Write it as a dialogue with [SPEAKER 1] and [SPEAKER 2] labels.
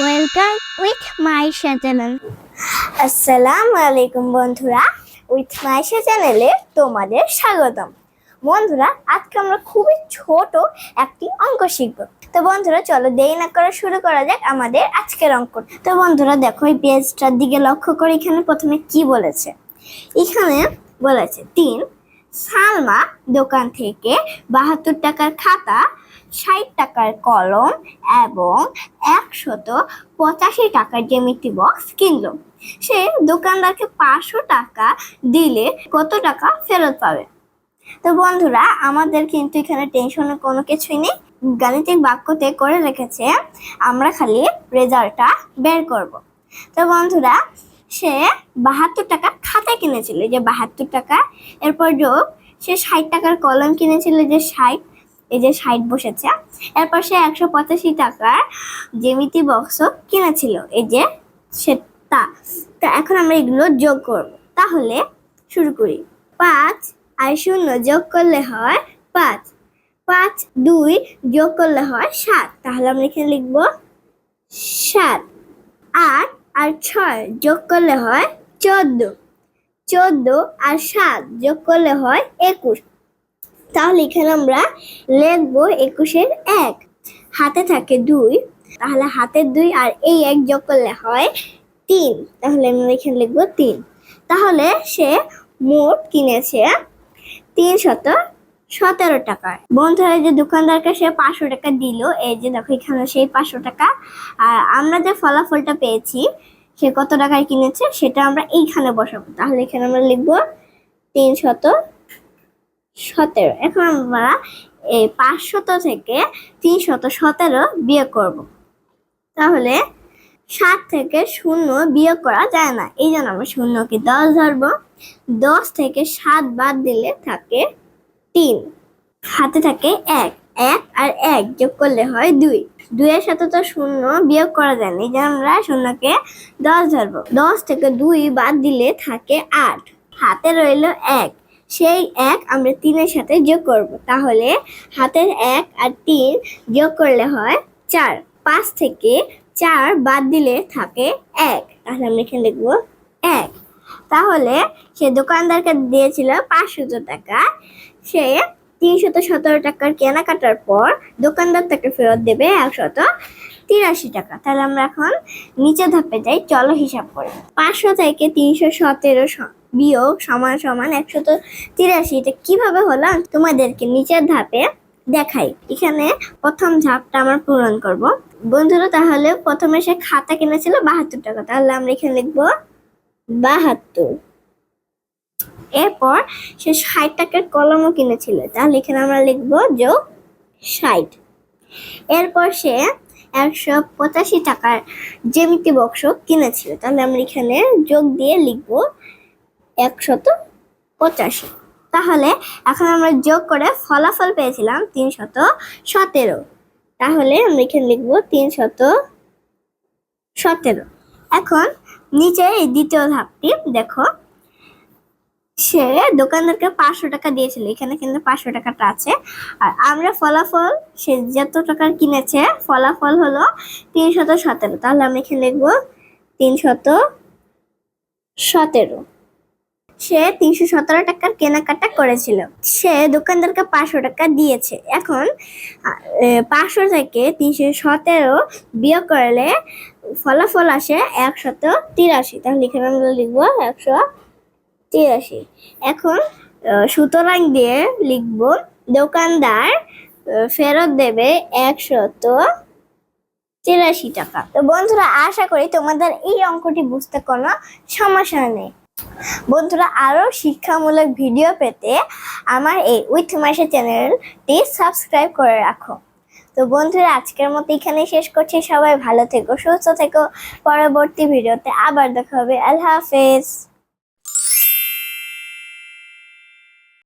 [SPEAKER 1] Welcome with my channel.
[SPEAKER 2] আসসালামু আলাইকুম বন্ধুরা, উইথ মাইশা চ্যানেলে তোমাদের স্বাগতম। বন্ধুরা, আজকে আমরা খুবই ছোট একটি অঙ্ক শিখব। তো বন্ধুরা, চলো দেরি না করে শুরু করা যাক আমাদের আজকের অঙ্ক। তো বন্ধুরা দেখো, এই পেজটার দিকে লক্ষ্য করে এখানে প্রথমে কি বলেছে। এখানে বলেছে 3, সালমা দোকান থেকে 72 টাকার খাতা, 60 টাকার কলম এবং 185 টাকার জ্যামিতি বক্স কিনলো। সে দোকানদারকে 500 টাকা দিলে কত টাকা ফেরত পাবে? তো বন্ধুরা, আমাদের কিন্তু এখানে টেনশনের কোনো কিছুই নেই, গাণিতিক বাক্যতে করে রেখেছে, আমরা খালি রেজাল্টটা বের করব। তো বন্ধুরা, সে 72 টাকা খাতা কিনেছিল, যে 72 টাকা, এরপর যোগ সে 60 টাকার কলম কিনেছিল, যে 60, এই যে 60 বসেছে, এরপর সে 185 টাকার জ্যামিতি বক্স কিনেছিল, এই যে সেটা। তো এখন আমরা এগুলো যোগ করব। তাহলে শুরু করি। 5 আর 0 যোগ করলে হয় 5, 5 2 যোগ করলে হয় 7, তাহলে আমরা এখানে লিখব 7। 8 আর 6 যোগ করলে হয় 14, 14 আর 7 যোগ করলে হয় 21, তাহলে এখানে আমরা লিখবো 21-এর 1। হাতে থাকে 2, তাহলে হাতের 2 আর এই 1 যোগ করলে হয় 3, তাহলে আমরা এখানে লিখবো 3। তাহলে সে মোট কিনেছে 317 টাকার। বন্ধুরা, যে দোকানদারকে সে 500 টাকা দিল, এই যে দেখো এখানে সেই 500 টাকা, আর আমরা যে ফলাফলটা পেয়েছি সে কত টাকায় কিনেছে সেটা আমরা এইখানে বসাবো। তাহলে এখানে আমরা লিখবো 317। এখন আমরা এই 500 থেকে 317 বিয়োগ করব। তাহলে 7 থেকে 0 বিয়োগ করা যায় না, এই জন্য আমরা 0কে 10 ধরবো। 10 থেকে 7 বাদ দিলে থাকে 3, হাতে থাকে 1, 1 আর 1 যোগ করলে হয় 2, 2 এর সাথে তো 0 বিয়োগ করা যায় না, এই জন্য আমরা 0কে 10 ধরবো। 10 থেকে 2 বাদ দিলে থাকে 8, হাতে রইল 1, সেই 1 আমরা 3 এর সাথে যোগ করব। তাহলে হাতের 1 আর 3 যোগ করলে হয় 4, 5 থেকে 4 বাদ দিলে থাকে 1, তাহলে আমরা এখানে লিখবো 1। তাহলে সে দোকানদারকে দিয়েছিল 500 টাকা, সে 317 টাকার কেনাকাটার পর দোকানদার তাকে ফেরত দেবে 183 টাকা। তাহলে আমরা এখন নিচে ধাপে যাই, চলো হিসাব করি। 500 থেকে 317 বিয়োগ সমান সমান 183। এটা কিভাবে হলো তোমাদেরকে নিচের ধাপে দেখাই। এখানে প্রথম ধাপটা আমরা পূরণ করব বন্ধুরা। তাহলে প্রথমে সে খাতা কিনেছিল 72 টাকা, তাহলে আমরা এখানে লিখবো 72। এরপর সে 60 টাকার কলমও কিনেছিল, তাহলে এখানে আমরা লিখবো যোগ 60। এরপর সে 185 টাকার জ্যামিতি বক্স কিনেছিল, তাহলে আমরা এখানে যোগ দিয়ে লিখবো 185। তাহলে এখন আমরা যোগ করে ফলাফল পেয়েছিলাম 317, তাহলে আমরা এখানে লিখবো 317। এখন নিচে এই দ্বিতীয় ধাপটি দেখো, সে দোকানদারকে 500 টাকা দিয়েছিল, এখানে কিন্তু 500 টাকাটা আছে, আর আমরা ফলাফল সে যত টাকার কিনেছে ফলাফল হলো 317, তাহলে আমরা এখানে লিখবো 317। সে 317 টাকার কেনাকাটা করেছিল, সে দোকানদারকে 500 টাকা দিয়েছে। এখন 500 থেকে 317 বিয়োগ করলে ফলাফল আসে 183, তাহলে এখানে আমরা লিখবো 183। এখন সুতরাং দিয়ে লিখবো দোকানদার ফেরত দেবে 183 টাকা। তো বন্ধুরা, আশা করি তোমাদের এই অঙ্কটি বুঝতে কোনো সমস্যা নেই। বন্ধুরা, আরো শিক্ষামূলক ভিডিও পেতে আমার এই উইথ মাইশা চ্যানেলটি সাবস্ক্রাইব করে রাখো। তো বন্ধুরা, আজকের মতো এখানেই শেষ করছি। সবাই ভালো থেকো, সুস্থ থেকো। পরবর্তী ভিডিওতে আবার দেখা হবে। আল্লাহ হাফেজ।